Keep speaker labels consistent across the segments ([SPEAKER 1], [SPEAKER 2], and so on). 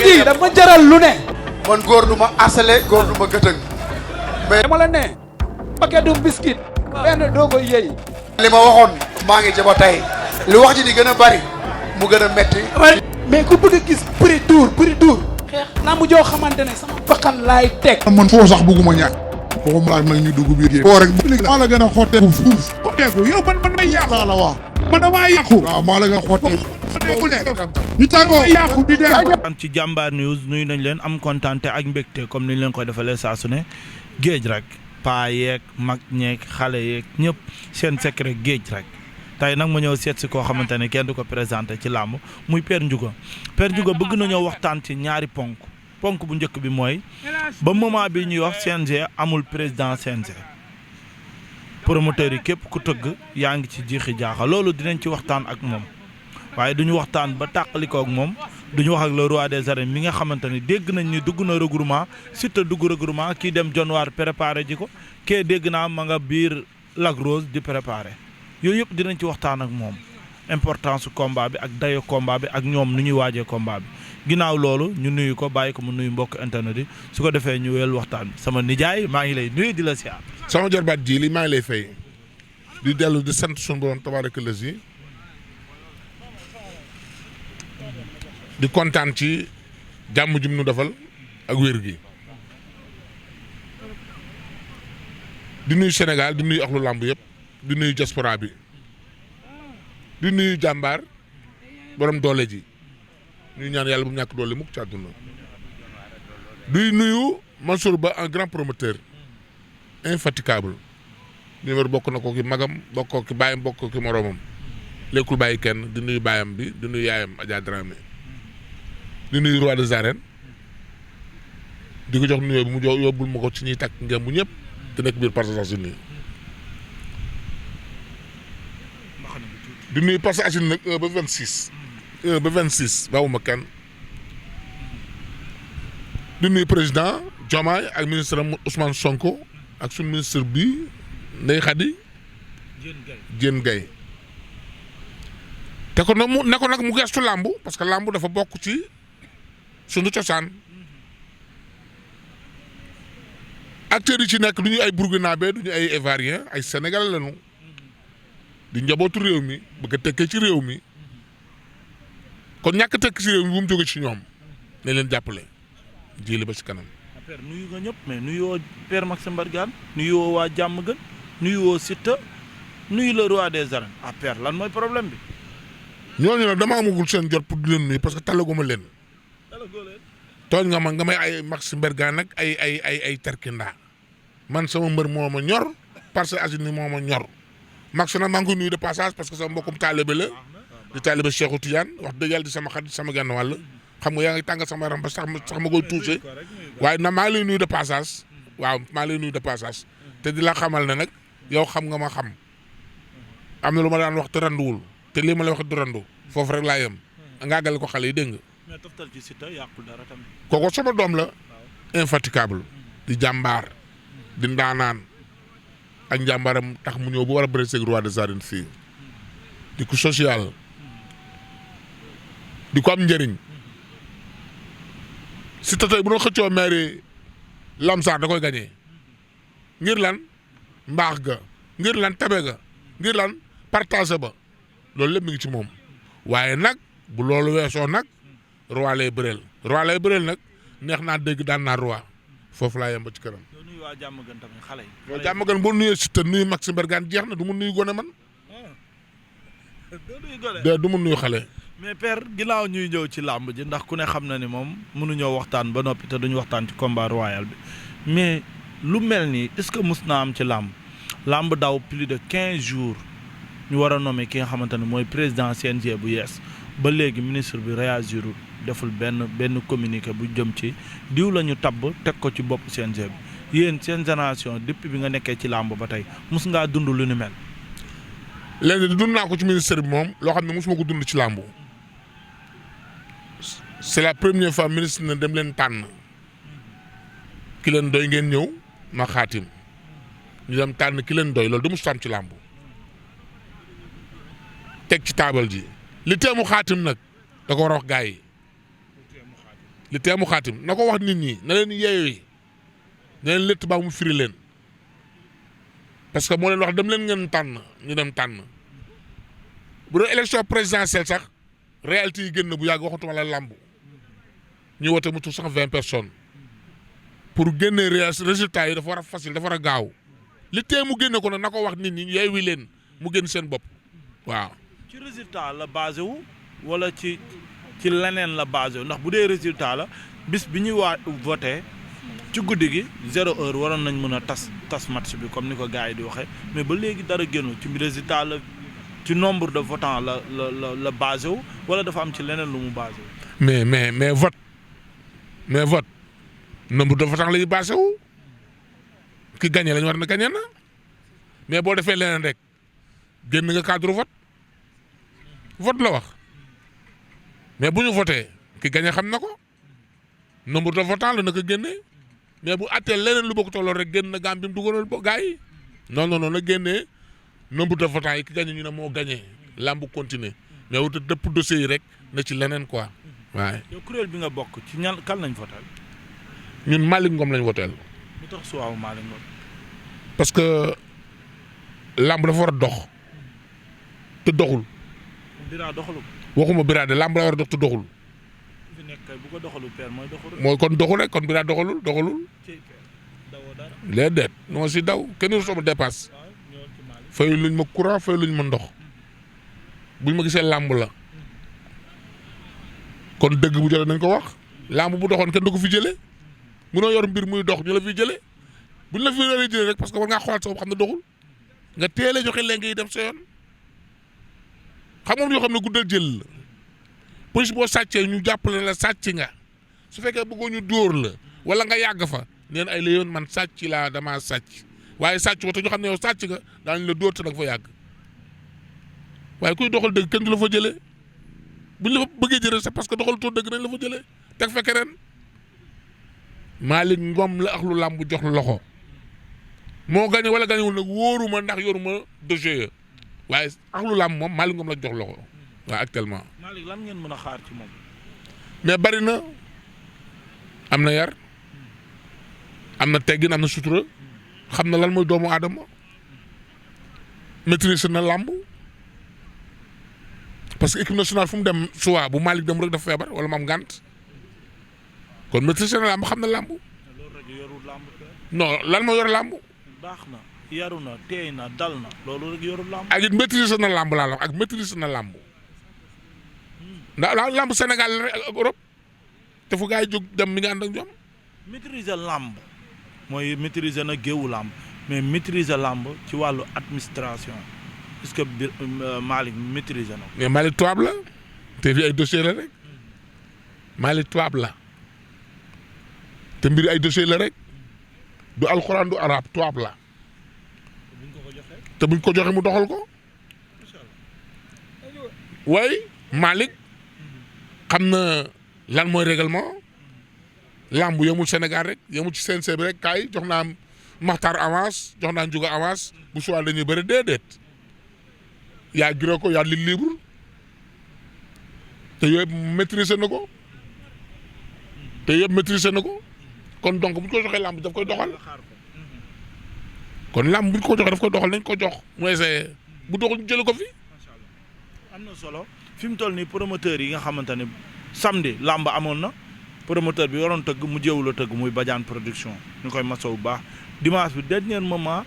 [SPEAKER 1] ji dama jaral lu ne.
[SPEAKER 2] man góor du ma asale góor du ma gëtëng. mais
[SPEAKER 1] dama la ne. paquet du biscuit. benn doo koy yëy.
[SPEAKER 2] li ma waxoon maa ngi jaba tey. lu wax ji di gën a bari mu gën a metti.
[SPEAKER 1] mais ku bëgg a gis prix tour. xeex naa mu joo xamante ne sama bakkan laay teg.
[SPEAKER 3] man foo sax bëgguma ñàkk. waxuma laaj nag ñu dugg biir. foo rek maa la gën a xotteeku fuuf. xotteeku yow man may yàqu. la wax man damaa yàqu. waaw maa la gën a xotteeku. ñu tàggoo yàqu di dem.
[SPEAKER 4] ci Jambar News nuyu nañ leen am kontaante ak mbégte comme ni ñu leen koy defalee saa su ne géej rek paa yeeg mag ñeeg xale yeeg ñëpp seen secret géej rek. tey nag ma ñëw seet si koo xamante ne kenn du ko présenté ci làmb muy Père Ndiouga bëgg nañoo waxtaan ci ñaari ponk bu njëkk bi mooy ba moment bi ñuy wax CNG amul président CNG promoteur yi képp ku tëgg yaa ngi ci jiixi jaaxa loolu dinañ ci waxtaan ak moom waaye duñu waxtaan ba tàqalikoo ak moom duñu wax ak le roi des arènes mi nga xamante ne dégg nañ ni dugg na regroupement surtout dugg regroupement kii dem Dionewar préparé ji ko kee dégg naa ma nga biir Lac Rose di préparé yooyu yëpp dinañ ci waxtaan ak moom importance combat bi ak dayo combat bi ak ñoom nu ñuy waajee combat bi ginnaaw loolu ñu nuyu ko bàyyi ko mu nuyu mbokk internet yi su ko defee ñu wel waxtaan bi sama nijaay maa ngi lay nuyu di la siyaar.
[SPEAKER 3] sama jarbaat ji li maa ngi lay fay di dellu di sant sunu borom tabaaraka lazi di kontaan ci jàmm jum nu defal ak wér gi di nuyu Sénégal di nuyu axlu làmb yëpp. di nuyu diaspora bi di nuyu jàmbaar borom doole ji ñuy ñaan yàlla bu mu ñàkk doole mukk ci àdduna di nuyu Mansour Ba un grand promoteur infatigable numéro bokk na ko ki magam bokk ko ki baayam bokk ko ki moroomam lekkul bàyyi kenn di nuyu baayam bi di nuyu yaayam Adja Dramé di nuyu roi des arènes di ko jox nuyoo bi mu jox yóbbul ma ko ci ñuy takk ngeen bu ñëpp te nekk biir Parcelles Assainies di nuyu Parcelles Assainies nag 1 ba 26 1 ba 26 bawuma kenn di nuyu président Diomaye ak ministre am Ousmane Sonko ak suñu ministre bi Ndeye Khady Diène Gaye te ko nag mu gestu làmb parce que làmb dafa bokk ci suñu cosaan acteurs yi ci nekk du ñu ay burkinabé du ñu ay ivoirien ay sénégalais lañu di njabootu réew mi bëgg a tekkee ci réew mi kon ñàkk tekk ci réew mi bu mu jóge ci ñoom ne leen jàppale jiili ba ci kanam.
[SPEAKER 4] Père nuyu nga ñëpp mais nuyoo Père Maxime Mbargane nuyoo waa jàmm gën nuyoo Siteu nuyu le roi des arènes ah Père lan mooy problème bi.
[SPEAKER 3] ñooñu nag dama amagul seen jot pour di leen nuyu parce que talaguma leen. tooñ nga ma nga may ay Maxime Mbargane nag ay tarkindaa man sama mbër moo ma ñor Parcelles Assainies moo ma ñor. Max nag maa ngi koy nuyu de passage parce que sama mbokkum taalibe la di taalibe Cheikhou Tidiane wax dëgg yàlla di sama xarit sama genn wàll xam nga yaa ngi tàngal sama yaram ba sax ma koy touché waaye nag maa ngi lay nuyu de passage waaw maa ngi lay nuyu de passage te di la xamal ne nag yow xam nga ma xam am na lu ma daan wax te randuwul te lii ma lay wax du randu foofu rek laa yem nga àggale ko xale yi dégg nga.
[SPEAKER 4] mais toftal ci Siteu yàqul dara tamit.
[SPEAKER 3] kooku sama doom la infatigable di jàmbaar di ndaanaan. ak njàmbaram tax mu ñëw bu war a bëre seeg roi des arènes fii di ko social di ko am njëriñ Siteu tey bu doon xëccoo maire Lamsar da koy gañee ngir lan mbaax ga ngir lan tabe ga ngir lan partage ba loolu lépp mi ngi ci moom waaye nag bu loolu weesoo nag roi lay bëreel nag neex naa dégg daan naa roi foofu laa yem ba ci kanam.
[SPEAKER 4] waa jàmm gën tamit xale yi.
[SPEAKER 3] waaw jàmm gën boo nuyee Siteu nuyu Maxime Mbargane jeex na du mu nuyu gone man. du mu nuyu xale.
[SPEAKER 4] mais Père ginnaaw ñuy ñëw ci làmb ji ndax ku ne xam na ni moom mënuñoo waxtaan ba noppi te duñu waxtaan ci combat royal bi mais lu mel nii est-ce que mus naa am ci làmb daw plus de 15 jours ñu war a nommer ki nga xamante ne mooy président CNG bu yees ba léegi ministre bi réagirul deful benn communiqué bu jëm ci diw la ñu tabb teg ko ci bopp CNG bi. yéen seen génération depuis bi nga nekkee ci làmb ba tey mus ngaa dund lu ni mel.
[SPEAKER 3] léegi dund naa ko ci ministère bi moom loo xam ne mosuma ko dund ci làmb c'est la première fois ministre ne dem leen tànn ki leen doy ngeen ñëw ma xaatim ñu dem tànn ki leen doy loolu du mos am ci làmb teg ci taabal ji li teemu xaatim nag da ko war a wax gars yi li teemu xaatim na ko wax nit ñi na leen yeewi na leen létt baa mu firi leen parce que moo leen wax dem leen ngeen tànn ñu dem tànn bu doon élection présidentielle sax réalité yi génn bu yàgg waxatuma la làmb ñu wote mu tudd 120 personnes pour génne résultat yi dafa war a facile dafa war a gaaw li tee mu génne ko nag na ko wax nit ñi yeewi leen mu génn seen bopp waaw.
[SPEAKER 4] ci résultat la basé wu wala ci leneen la basé wu ndax bu dee résultat la bis bi ñuy voté ci guddi gi 0 heure waroon nañ mën a tas match bi comme ni ko gars yi di waxee mais ba léegi dara génnu ci résultat la ci nombre de votants la basé wu wala dafa am ci leneen lu mu basé wu.
[SPEAKER 3] mais vote nombre de votants la ñuy basé wu ki gagné lañ war na gagné na mais boo defee leneen rek génn nga cadre vote la wax mais bu ñu voté ki gagné xam na ko nombre de votants la na ko génnee mais bu attee leneen lu bokk tolloo rek génn na gaam bi mu dugaloon gars yi non na génnee nombre de votants yi ki gagné ñu ne moo gagné lambu continuer mais wut dëpp dossier yi rek na ci leneen quoi waaye.
[SPEAKER 4] yow kuréel bi nga bokk ci ñan kan lañ votel
[SPEAKER 3] ñun Malick Ngom lañ voteel.
[SPEAKER 4] lu tax su waaw Malick Ngom.
[SPEAKER 3] parce que lamb dafa war a dox te doxul.
[SPEAKER 4] Bira doxalu ko.
[SPEAKER 3] waxuma Bira de lamb la war a dox te doxul.
[SPEAKER 4] fi nekk kay bu ko doxalu père mooy doxul.
[SPEAKER 3] mooy kon doxul rek kon Bira doxalul.
[SPEAKER 4] ci dawoo dara.
[SPEAKER 3] léeg-léeg moo si daw kenn du sama dépasse. fayu luñ ma courant fayu luñ ma ndox buñ ma gisee lamb la kon dëgg bu jëlee nañ ko wax lamb bu doxoon kenn du ko fi jëlee munoo yor mbir muy dox ñu la fi jëlee buñ la fi yoree jëlee rek parce que war ngaa xoolaat sa bopp xam ne doxul nga teel a joxe léegi yi dem sa yoon xam nga yoo xam ne guddal jël la police boo sàccee ñu jàppale la sàcc nga su fekkee bëggoo ñu dóor la wala nga yàgg fa neen ay la yoon man sàcc laa damaa sàcc waaye sàcc ko te ñu xam ne yow sàcc nga daañu la dóor te nag fa yàgg waaye kuy doxal dëgg kenn du la fa jëlee buñ la fa bëggee jëlee c'est parce que doxal too dëgg nañ la fa jëlee teg fekke ren Malick Ngom la ak lu làmb jox loxo moo gañe wala gañewul nag wóoruma ndax yoruma dossier waaye ak lu làmb moom Malick Ngom la jox loxo waaw actuellement.
[SPEAKER 4] Malick lan ngeen mën a xaar ci moom.
[SPEAKER 3] mais bari na am na yar am na teggin am na sutura xam na lan mooy doomu aadama maîtrise na làmb parce que équipe nationale fu mu dem suwaa bu Malick dem rek dafa feebar wala mu am gànt kon maîtrise na làmb xam na làmb.
[SPEAKER 4] loolu rek yorul làmb.
[SPEAKER 3] non lan moo yor làmb.
[SPEAKER 4] baax na yaru na teey na dal na loolu rek yorul làmb.
[SPEAKER 3] ak it maîtrise na làmb laa la wax ak maîtrise na làmb ndax làmb Sénégal la rek ak Europe te fu gaa yi jóg dem mi nga ànd ak ñoom.
[SPEAKER 4] maîtriser làmb mooy maîtriser na géewu làmb mais maîtriser làmb ci wàllu administration est-ce que Malick maîtriser na.
[SPEAKER 3] mais Malick tubaab la te fi ay dossier la rek Malick tubaab la te mbir ay dossier la rek du alxuraan du arab tubaab la te buñ ko joxe mu doxal ko waaye Malick xam na lan mooy règlement lamb yemul Sénégal rek yemul ci CNG bi rek kaay jox naa Maxtar avance jox naa Ndiouga avance bu soobee dañuy bëri déedéet yaa giroo ko yaa li libre te yooyu maîtriser na ko kon donc bu ñu ko joxee lamb daf koy doxal kon lamb bu ñu ko joxee daf koy doxal nañ ko jox mu essayé bu doxul ñu jëlee ko fi.
[SPEAKER 4] am na solo fi mu toll nii promoteur yi nga xamante ne samedi lamb amoon na promoteur bi waroon tëgg mu jéewul a tëgg muy Badiane production ñu koy masawu bu baax dimanche bi dernier moment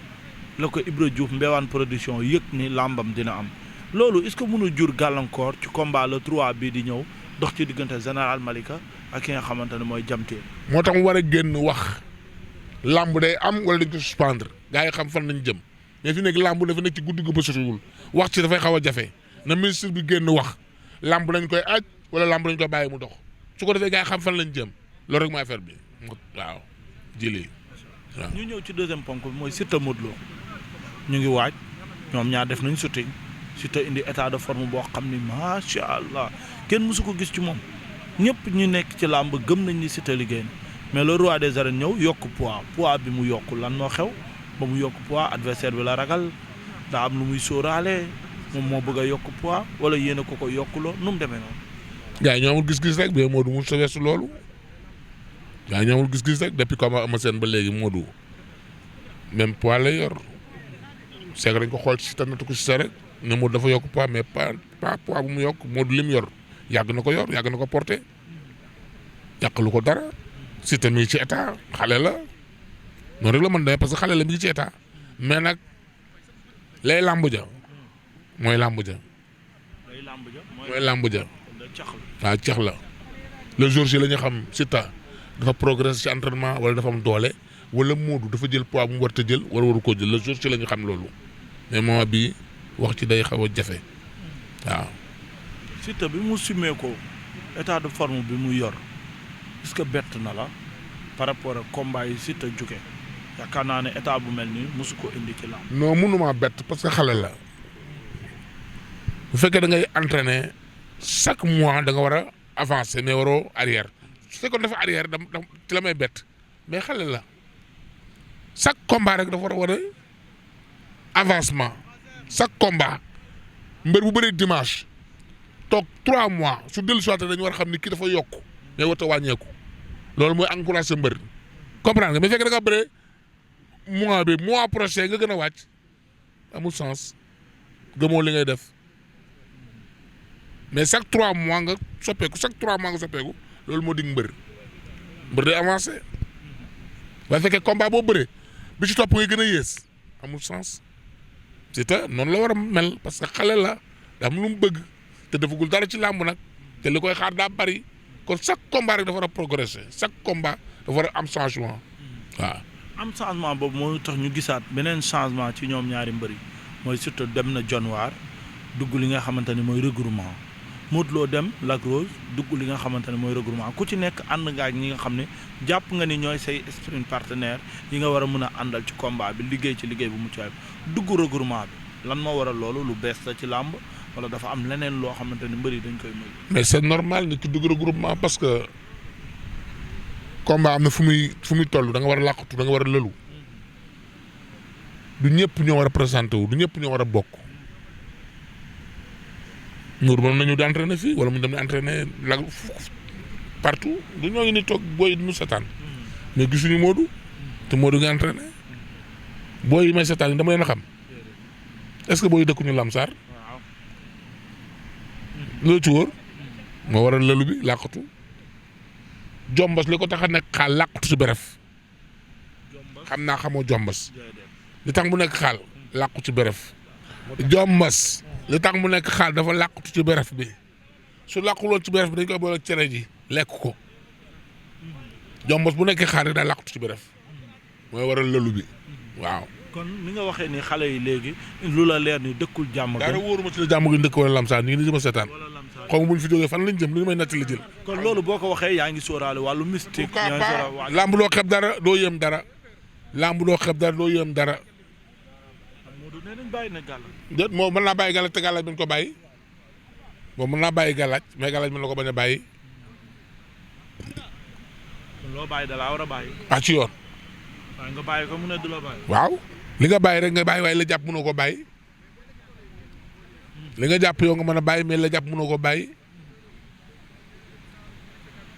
[SPEAKER 4] la ko Ibra Diouf Mbewaan production yëg ni lambam dina am loolu est-ce que mënul jur gàllankoor ci combat le 3 bii di ñëw dox ci diggante général Malika ak ki nga xamante ne mooy jamtee
[SPEAKER 3] moo tax mu war a génn wax lamb day am wala dañ ko suspendre gars yi xam fan nañ jëm mais fi nekk lamb dafa nekk ci guddi gu bësatuwul wax ci dafay xaw a jafe na ministre bi génn wax lamb dañ koy aaj wala lamb dañ koy bàyyi mu dox su ko defee gars yi xam fan lañ jëm loolu rek mooy affaire bi waaw jëlee waaw.
[SPEAKER 4] ñu ñëw ci deuxième ponk bi mooy Siteu Modou Lo ñu ngi waaj ñoom ñaar def nañ shooting Siteu indi état de forme boo xam ni macha allah kenn mësu ko gis ci moom ñëpp ñu nekk ci làmb gëm nañ ni Siteu liggéey na mais le roi des arènes ñëw yokk poids bi mu yokk lan moo xew ba mu yokk poids adversaire bi la ragal daa am lu muy sóoraale moom moo bëgg a yokk poids wala yéen a ko yokkuloo nu mu demee noonu.
[SPEAKER 3] gars yi ñoo amul gis-gis rek mais Modou mu sa weesu loolu gaa ñëwul gis-gis rek depuis combat Eumeu Sène ba léegi Modou même poids lay yor c'est que dañ ko xool ci Siteu natt ko ci Siteu rek ne Modou dafa yokk poids mais pas poids bu mu yokk Modou lim yor yàgg na ko yor yàgg na ko porté yàqalu ko dara Siteu mi ci état xale la noonu rek la mën demee parce que xale la mi ngi ci état mais nag lay làmb ja mooy làmb ja mooy làmb ja waaw cax la le jour si la ñu xam Siteu dafa progresser ci entraînement wala dafa am doole wala Modou dafa jël poids bu mu war a jël wala waru koo jël le jour si la ñu xam loolu mais moment bii wax ci day xaw a jafe waaw.
[SPEAKER 4] Siteu bi mu simmee ko état de forme bi mu yor est-ce que bett na la par rapport ak combat yi Siteu jóge yaakaar naa ne état bu mel nii mosu ko indi ci lamb.
[SPEAKER 3] non mënuma bett parce que xale la bu fekkee da ngay entraîner chaque mois da nga war a avancer mais waroo arrière su fekkoon dafa arrière da ci la may bett mais xale la chaque combat rek dafa war a avancement chaque combat mbër bu bëree dimanche toog 3 mois su dellu si dañu war a xam ni kii dafa yokk mais warut a wàññeeku loolu mooy encouragé mbër comprendre nga mais fekk da nga bëree mois prochain nga gën a wàcc amul sens gëmoo li ngay def mais chaque 3 mois nga soppeeku loolu moo dig mbër day avancé waaye fekkee combat boo bëree bi ci topp ngay gën a yées amul sens Siteu noonu la war a mel parce que xale la daa am lu mu bëgg te defagul dara ci làmb nag te li koy xaar daa bari kon chaque combat rek dafa war a progresser chaque combat dafa war a am changement waaw.
[SPEAKER 4] am changement boobu moo tax ñu gisaat beneen changement ci ñoom ñaari mbër yi mooy surtout dem na Dionewar dugg li nga xamante ni mooy regroupement Modou Lo dem Lac Rose dugg li nga xamante ne mooy regroupement ku ci nekk ànd nga ak ñi nga xam ne jàpp nga ni ñooy say sprint partenaire yi nga war a mën a àndal ci combat bi liggéey ci liggéey bu mucc ayib dugg regroupement bi lan moo waral loolu lu bees la ci làmb wala dafa am leneen loo xamante ni mbër yi dañ koy moy.
[SPEAKER 3] mais c'est normal ni ki dugg regroupement parce que combat am na fu muy toll da nga war a làqatu da nga war a lëlu du ñëpp ñoo war a présenté wu du ñëpp ñoo war a bokk. Nour mën nañu di entraîner fii wala mu dem di entraîner la partout du ñoo ngi ni toog booy mu setaan mais gisuñu Modou te Modou nga entraîner booy yi may setaan yi dama leen a xam est-ce que booy yi dëkkuñu Lamsar loolu ci wóor moo waral lëlu bi làqatu jombas li ko tax a nekk xaal làqatu si beref xam naa xamoo jombas li tax mu nekk xaal làqu ci beref jombas li tax mu nekk xaal dafa làqutu ci beref bi su làquloon ci beref bi dañ koy boole cere ji lekk ko jombos bu nekkee xaal rek daa làqutu ci beref mooy waral lëlu bi waaw.
[SPEAKER 4] kon ni nga waxee ni xale yi léegi lu la leer ni dëkkul jàmm.
[SPEAKER 3] dara wóoruma ci la jàmm gi dëkk wala lamsaan ñu ngi ni di ma seetaan xaw ma bu ñu fi jógee fan lañ jëm lu ñu may natt la jël.
[SPEAKER 4] kon loolu boo ko waxee yaa ngi sóoraale wàllu mystique. yaa ngi sóoraale
[SPEAKER 3] lamb doo xeeb dara doo yëm dara lamb doo xeeb dara doo yëm dara.
[SPEAKER 4] nee nañ bàyyi na gàllaaj.
[SPEAKER 3] déet moom mën naa bàyyi gàllaaj te gàllaaj bañ ko bàyyi moom mën naa bàyyi gàllaaj mais gàllaaj mën na ko bañ a bàyyi.
[SPEAKER 4] loo bàyyi da laa war a bàyyi.
[SPEAKER 3] ci yoon.
[SPEAKER 4] waaye nga bàyyi ko mu ne du la bàyyi.
[SPEAKER 3] waaw li nga bàyyi rek nga bàyyi waaye la jàpp mënoo ko bàyyi li nga jàpp yow nga mën a bàyyi mais la jàpp mënoo ko bàyyi.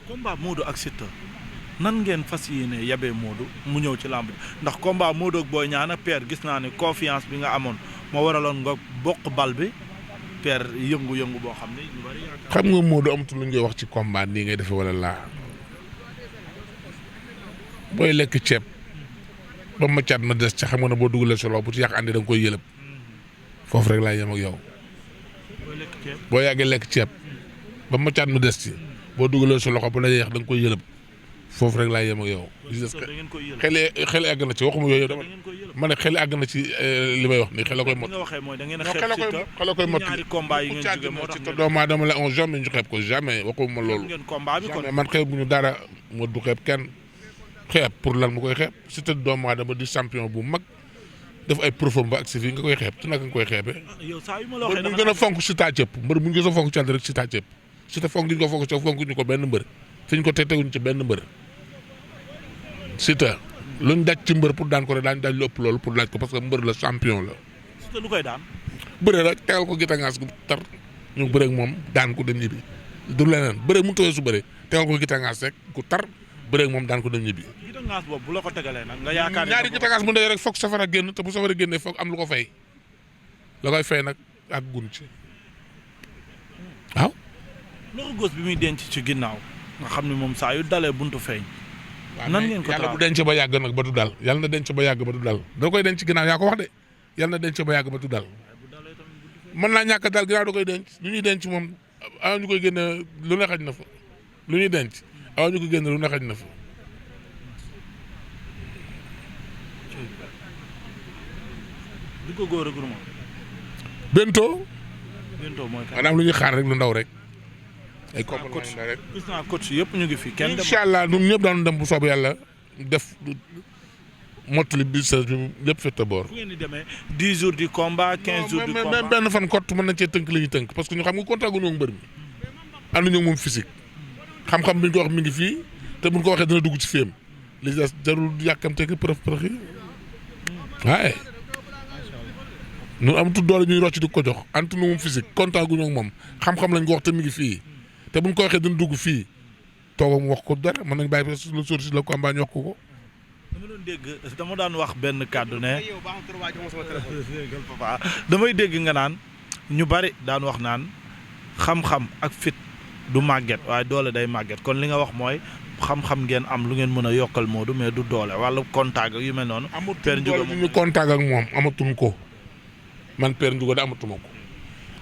[SPEAKER 4] combat Modou ak Siteu nan ngeen fas yéene yabee Modou mu ñëw ci làmb ndax combat Modou ak Boy Niang père gis naa ne confiance bi nga amoon moo waraloon nga bokk bal bi père yëngu-yëngu boo xam ne ñu bari yaakaar.
[SPEAKER 3] xam nga Modou amatul lu ñu koy wax ci combat nii ngay defee wala laa booy lekk ceeb ba ma caat ma des ca xam nga ne boo dugalee solo bu ci yàq andi da nga koy yëlëb foofu rek laa yem ak yow. boo yàggee lekk ceeb ba ma caat ma des ci boo dugalee sa loxo bu la yàq da nga koy yëlëb foofu rek laa yem ak yow. xel àgg na ci waxuma yooyu dama ma ne xel àgg na ci li may wax nii xel la koy mot. xel la koy mot ci te doomu aadama la on jamais ñu xeeb ko jamais waxuma loolu. jamais man xeeb bu ñu dara moo du xeeb kenn xeeb pour lan mu koy xeeb si te doomu aadama di champion bu mag def ay profom ba ak si fii nga koy xeeb te naka nga koy xeebee. mbër mu gën a fonk si taa cëpp mbër mu gën a fonk ci àll rek si taa cëpp si te fonk ñu ko fonk ci fonk ñu ko benn mbër fi ñu ko teguñ ci benn mbër Siteu luñ daj ci mbër pour daan ko rek daañu daj lu ëpp loolu pour laaj ko parce que mbër la champion la.
[SPEAKER 4] Siteu lu koy daan.
[SPEAKER 3] bëre rek tegal ko gitangaas gu tar ñu bëre ak moom daan ko dem ñibbi du leneen bëre mu tawee su bëre tegal ko gitangaas rek ku tar bëreeg moom daan ko dem ñibbi.
[SPEAKER 4] gitaŋaas boobu bu la ko tegalee nag nga yaakaar ne
[SPEAKER 3] ñaari gitaŋaas bu ndey rek foog safara génn te bu safara génnee foog am lu ko fay la koy fay nag ak gun ci waaw.
[SPEAKER 4] loxo gos bi muy denc ci ginnaaw nga xam ne moom saa yu dalee buntu feeñ. nan ngeen ko
[SPEAKER 3] yàlla bu denc ba yàgg nag ba du dal yàlla na denc ba yàgg ba du dal da koy denc ginnaaw yaa ko wax de yàlla na denc ba yàgg ba du dal mën naa ñàkk dal ginnaaw da koy denc lu ñuy denc moom awa ñu koy génne lu ne xaj na fa lu ñuy denc awa ñu ko génne lu ne xaj na fa.
[SPEAKER 4] di ko góor a gur moom.
[SPEAKER 3] bento
[SPEAKER 4] mooy kan.
[SPEAKER 3] maanaam lu ñuy xaar rek lu ndaw rek. ay
[SPEAKER 4] coach gis naa coach yëpp ñu ngi fi. kenn dem
[SPEAKER 3] incha allah ñun ñëpp daanu dem bu soob yàlla def mottali business bi lépp fete boor.
[SPEAKER 4] fu ngeen di demee 10 jours du combat 15 jours du combat.
[SPEAKER 3] benn fan kott mën nañ cee tënk li ñuy tënk parce que ñu xam nga contact gu ñu mbër mi. ànduñu moom physique xam-xam bi ñu ko wax mi ngi fii te buñ ko waxee dina dugg ci féem li des jarul yàkkamte ki përëx yi waaye ñun amatul doole ñuy rocc di ko jox ànduñu moom physique contact gu ñu moom xam-xam lañ ko wax te mi ngi fii te buñ ko waxee dina dugg fii toogam wax ko dara mën nañ bàyyi ba le jour si le combat ñu wax ko.
[SPEAKER 4] dama daan wax benn kàddu ne damay dégg nga naan ñu bari daan wax naan xam-xam ak fit du màgget waaye doole day màgget kon li nga wax mooy xam-xam ngeen am lu ngeen mën a yokkal Modou mais du doole wala contact yu mel noonu.
[SPEAKER 3] Père Ndiouga moom ñu contact ak moom amatuñ ko man Père Ndiouga de amatuma ko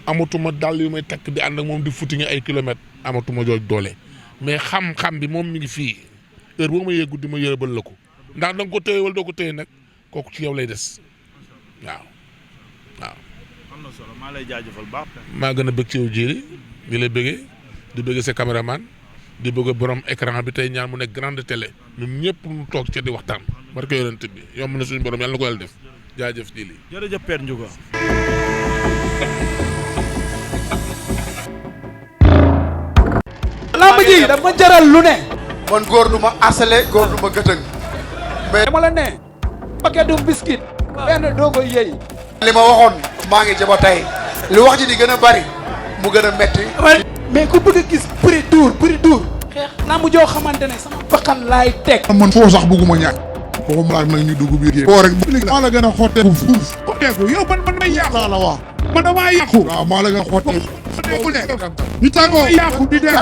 [SPEAKER 3] amatuma dàll yu may takk di ànd ak moom di futti nga ay kilomètres amatuma jooj doole mais xam-xam bi moom mi ngi fii heure boo ma yeggu di ma yërëbal la ko ndax da nga ko téye wala doo ko téye nag kooku ci yow lay des waaw.
[SPEAKER 4] am na solo maa lay jaajëfal baax.
[SPEAKER 3] maa gën a bëgg ci yow Djily di la bëggee di bëggee sa caméraman di bëgg borom écran bi tey ñaan mu nekk grande télé ñun ñëpp ñu toog ci di waxtaan barke yonent bi yomb na suñu borom yàlla na ko yàlla def jaajëf Djily.
[SPEAKER 4] jërëjëf Père Ndiouga.
[SPEAKER 1] lamb ji dafa jaral lu ne.
[SPEAKER 2] man góor du ma asale góor du ma gëtëng mais
[SPEAKER 1] dama la ne paquet du biscuit benn doo koy yëy.
[SPEAKER 2] li ma waxoon maa ngi jaba tey lu wax ji di gën a bari mu gën a metti
[SPEAKER 1] mais ku bëgg a gis prix dur xeex lamb joo xamante ne sama bakkan laay teg.
[SPEAKER 5] man foo sax bëgguma ñàkk waxum laaj nag ñu dugg biir géej foo rek maa la gën a xotteeku fuuf xotteeku yow man may yàqu la wax man damaa yàqu waaw maa la gën a xotteeku ñu tàggoo yàqu di dem